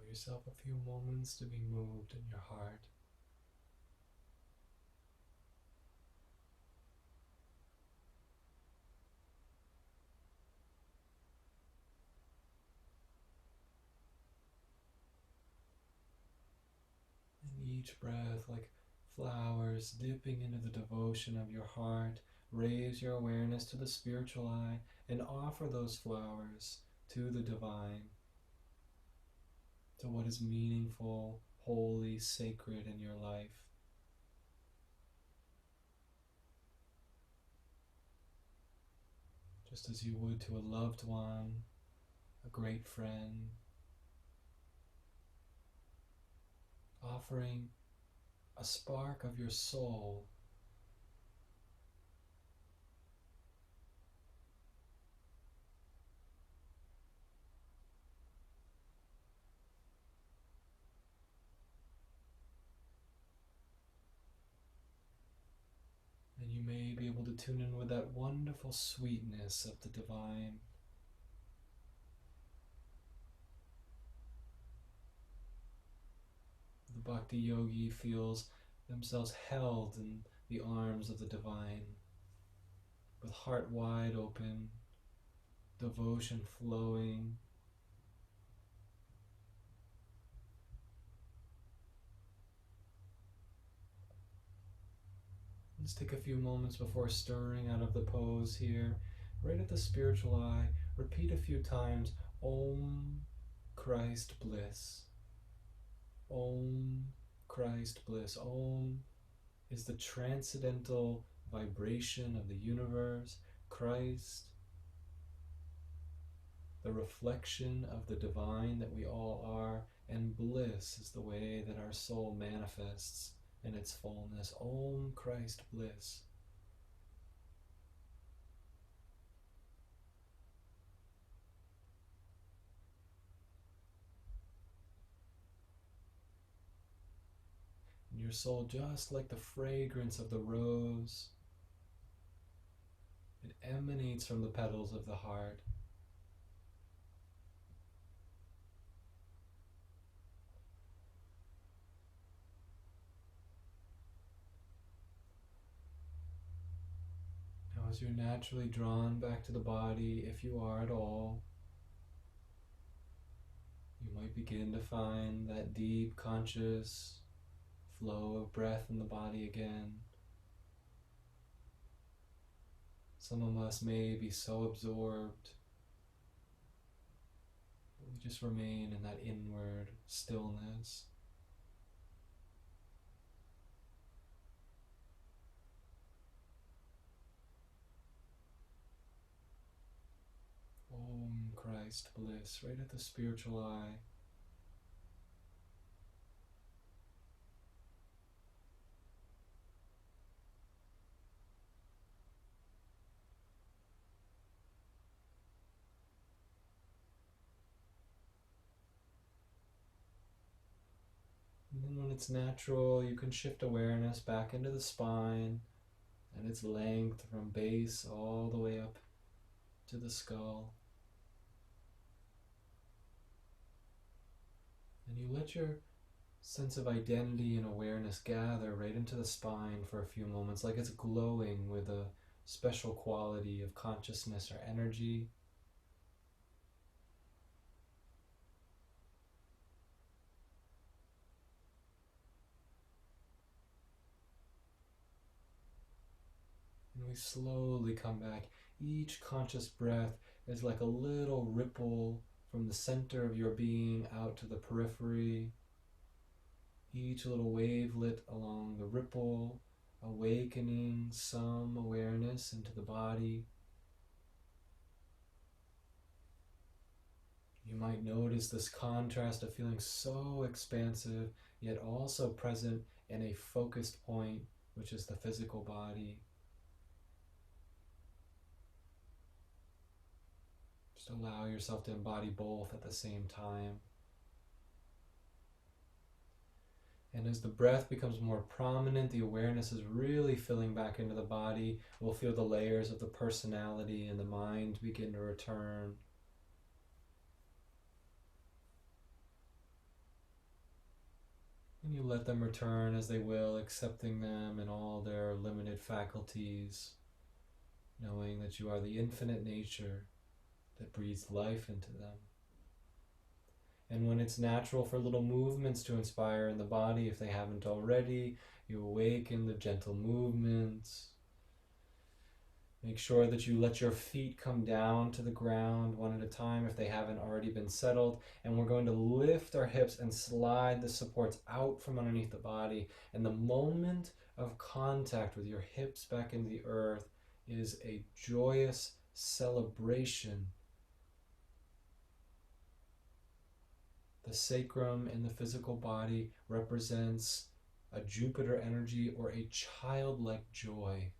yourself a few moments to be moved in your heart. And each breath, like flowers dipping into the devotion of your heart, raise your awareness to the spiritual eye and offer those flowers to the divine, to what is meaningful, holy, sacred in your life. Just as you would to a loved one, a great friend, offering a spark of your soul. And you may be able to tune in with that wonderful sweetness of the divine. The Bhakti yogi feels themselves held in the arms of the divine, with heart wide open, devotion flowing. Let's take a few moments before stirring out of the pose here. Right at the spiritual eye, repeat a few times, Om Christ Bliss. Om Christ Bliss. Om is the transcendental vibration of the universe. Christ, the reflection of the divine that we all are. And bliss is the way that our soul manifests in its fullness. Om Christ Bliss. And your soul, just like the fragrance of the rose, it emanates from the petals of the heart. Now, as you're naturally drawn back to the body, if you are at all, you might begin to find that deep, conscious flow of breath in the body again. Some of us may be so absorbed that we just remain in that inward stillness. Om Christ Bliss, right at the spiritual eye. And then when it's natural, you can shift awareness back into the spine and its length from base all the way up to the skull. And you let your sense of identity and awareness gather right into the spine for a few moments, like it's glowing with a special quality of consciousness or energy. And we slowly come back. Each conscious breath is like a little ripple from the center of your being out to the periphery. Each little wavelet along the ripple, awakening some awareness into the body. You might notice this contrast of feeling so expansive, yet also present in a focused point, which is the physical body. Just allow yourself to embody both at the same time. And as the breath becomes more prominent, the awareness is really filling back into the body. We'll feel the layers of the personality and the mind begin to return. And you let them return as they will, accepting them in all their limited faculties, knowing that you are the infinite nature that breathes life into them. And when it's natural for little movements to inspire in the body, if they haven't already, you awaken the gentle movements. Make sure that you let your feet come down to the ground one at a time if they haven't already been settled. And we're going to lift our hips and slide the supports out from underneath the body. And the moment of contact with your hips back into the earth is a joyous celebration. The sacrum in the physical body represents a Jupiter energy or a childlike joy.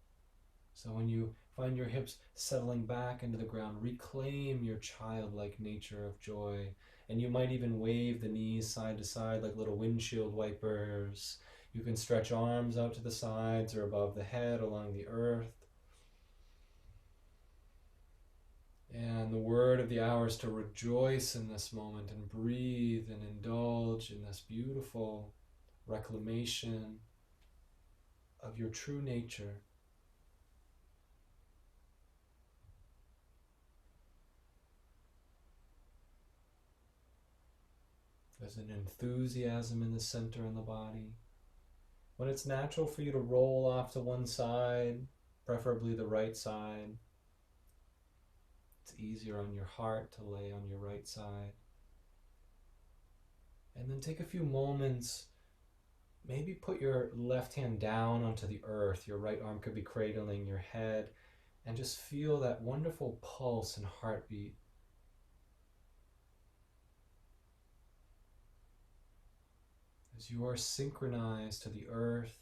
So when you find your hips settling back into the ground, reclaim your childlike nature of joy. And you might even wave the knees side to side like little windshield wipers. You can stretch arms out to the sides or above the head along the earth. And the word of the hour is to rejoice in this moment and breathe and indulge in this beautiful reclamation of your true nature. There's an enthusiasm in the center in the body. When it's natural for you to roll off to one side, preferably the right side, it's easier on your heart to lay on your right side. And then take a few moments, maybe put your left hand down onto the earth. Your right arm could be cradling your head, and just feel that wonderful pulse and heartbeat. As you are synchronized to the earth,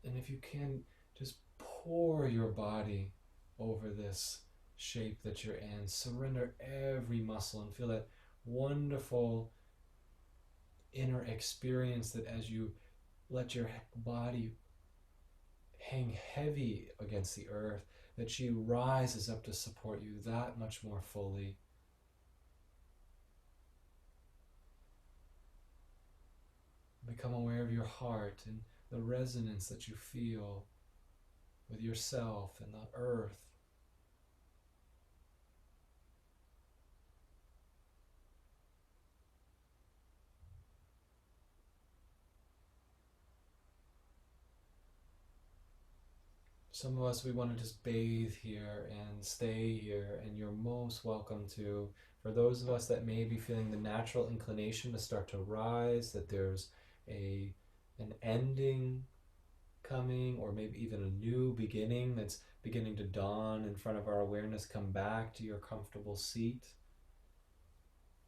and if you can, just pour your body over this shape that you're in. Surrender every muscle and feel that wonderful inner experience that as you let your body hang heavy against the earth, that she rises up to support you that much more fully. Become aware of your heart and the resonance that you feel with yourself and the earth. Some of us, we want to just bathe here and stay here, and you're most welcome to. For those of us that may be feeling the natural inclination to start to rise, that there's an ending coming, or maybe even a new beginning that's beginning to dawn in front of our awareness, come back to your comfortable seat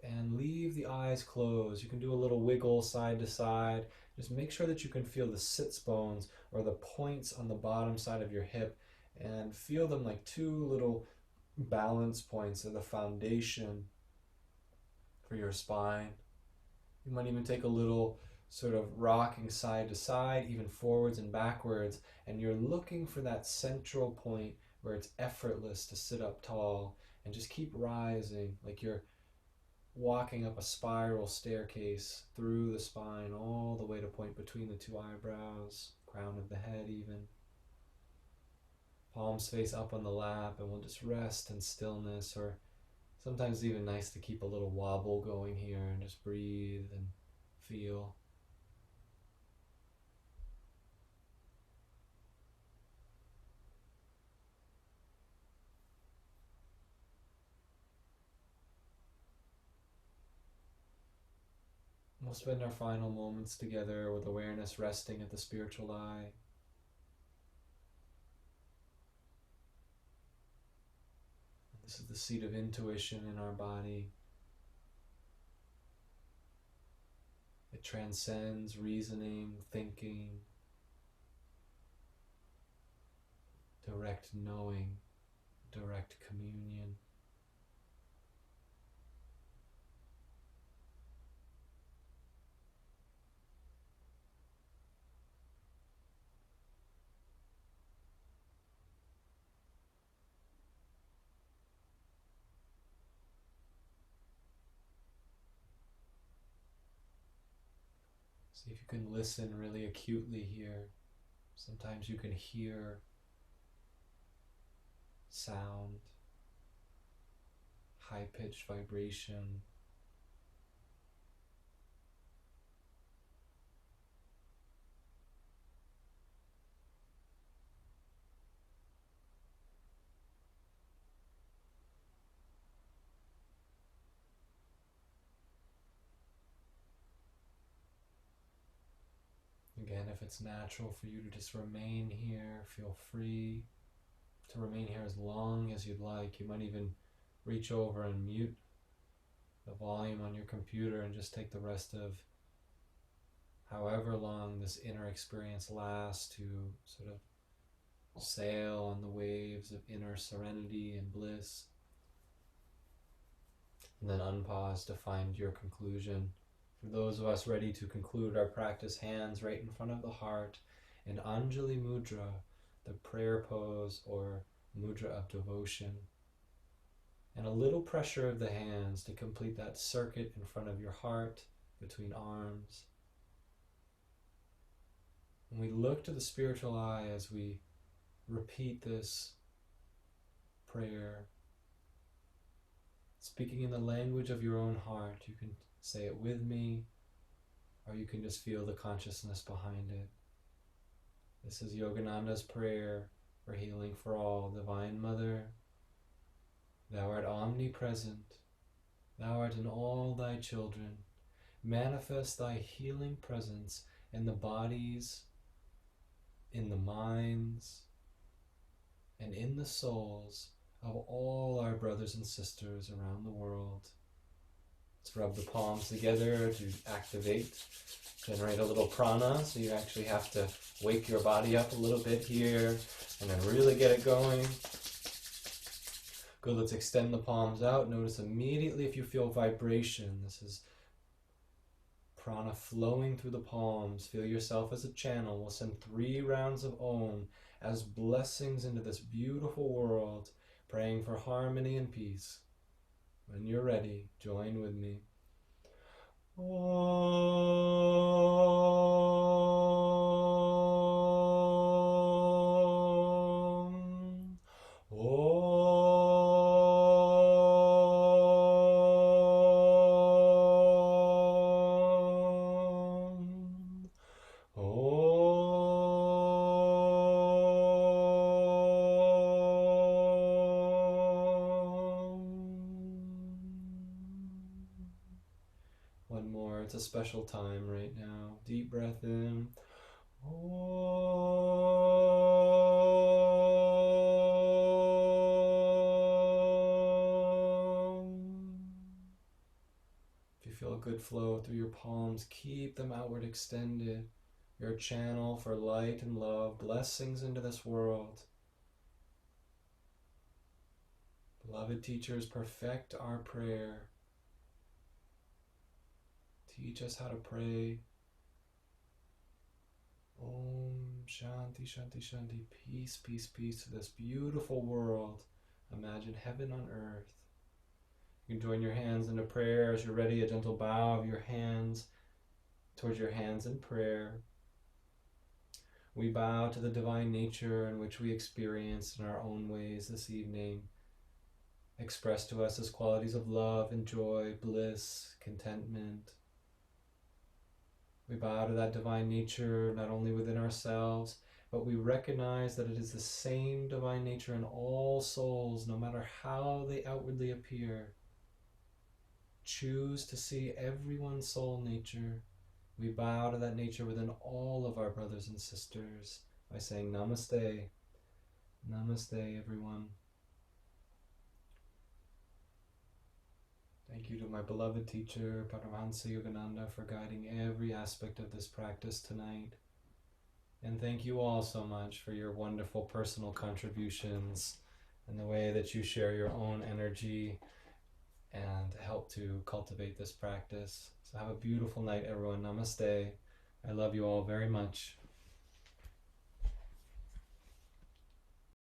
and leave the eyes closed. You can do a little wiggle side to side. Just make sure that you can feel the sits bones or the points on the bottom side of your hip, and feel them like two little balance points of the foundation for your spine. You might even take a little sort of rocking side to side, even forwards and backwards, and you're looking for that central point where it's effortless to sit up tall, and just keep rising like you're walking up a spiral staircase through the spine all the way to point between the two eyebrows, crown of the head even. Palms face up on the lap, and we'll just rest in stillness, or sometimes even nice to keep a little wobble going here and just breathe and feel. We'll spend our final moments together with awareness resting at the spiritual eye. This is the seat of intuition in our body. It transcends reasoning, thinking, direct knowing, direct communion. See if you can listen really acutely here. Sometimes you can hear sound, high-pitched vibration. Again, if it's natural for you to just remain here, feel free to remain here as long as you'd like. You might even reach over and mute the volume on your computer and just take the rest of however long this inner experience lasts to sort of sail on the waves of inner serenity and bliss. And then unpause to find your conclusion. For those of us ready to conclude our practice, hands right in front of the heart, in Anjali Mudra, the prayer pose or mudra of devotion. And a little pressure of the hands to complete that circuit in front of your heart, between arms. And we look to the spiritual eye as we repeat this prayer, speaking in the language of your own heart. You can say it with me, or you can just feel the consciousness behind it. This is Yogananda's prayer for healing for all. Divine Mother, Thou art omnipresent. Thou art in all Thy children. Manifest Thy healing presence in the bodies, in the minds, and in the souls of all our brothers and sisters around the world. Let's rub the palms together to activate, generate a little prana, so you actually have to wake your body up a little bit here and then really get it going. Good, let's extend the palms out. Notice immediately if you feel vibration. This is prana flowing through the palms. Feel yourself as a channel. We'll send 3 rounds of Om as blessings into this beautiful world, praying for harmony and peace. When you're ready, join with me. Om. Om. One more. It's a special time right now. Deep breath in. If you feel a good flow through your palms, keep them outward extended. Your channel for light and love, blessings into this world. Beloved teachers, perfect our prayer. Teach us how to pray. Om Shanti Shanti Shanti. Peace, peace, peace to this beautiful world. Imagine heaven on earth. You can join your hands into prayer as you're ready. A gentle bow of your hands towards your hands in prayer. We bow to the divine nature in which we experienced in our own ways this evening, expressed to us as qualities of love and joy, bliss, contentment. We bow to that divine nature not only within ourselves, but we recognize that it is the same divine nature in all souls, no matter how they outwardly appear. Choose to see everyone's soul nature. We bow to that nature within all of our brothers and sisters by saying Namaste. Namaste, everyone. Thank you to my beloved teacher, Paramhansa Yogananda, for guiding every aspect of this practice tonight. And thank you all so much for your wonderful personal contributions and the way that you share your own energy and help to cultivate this practice. So have a beautiful night, everyone. Namaste. I love you all very much.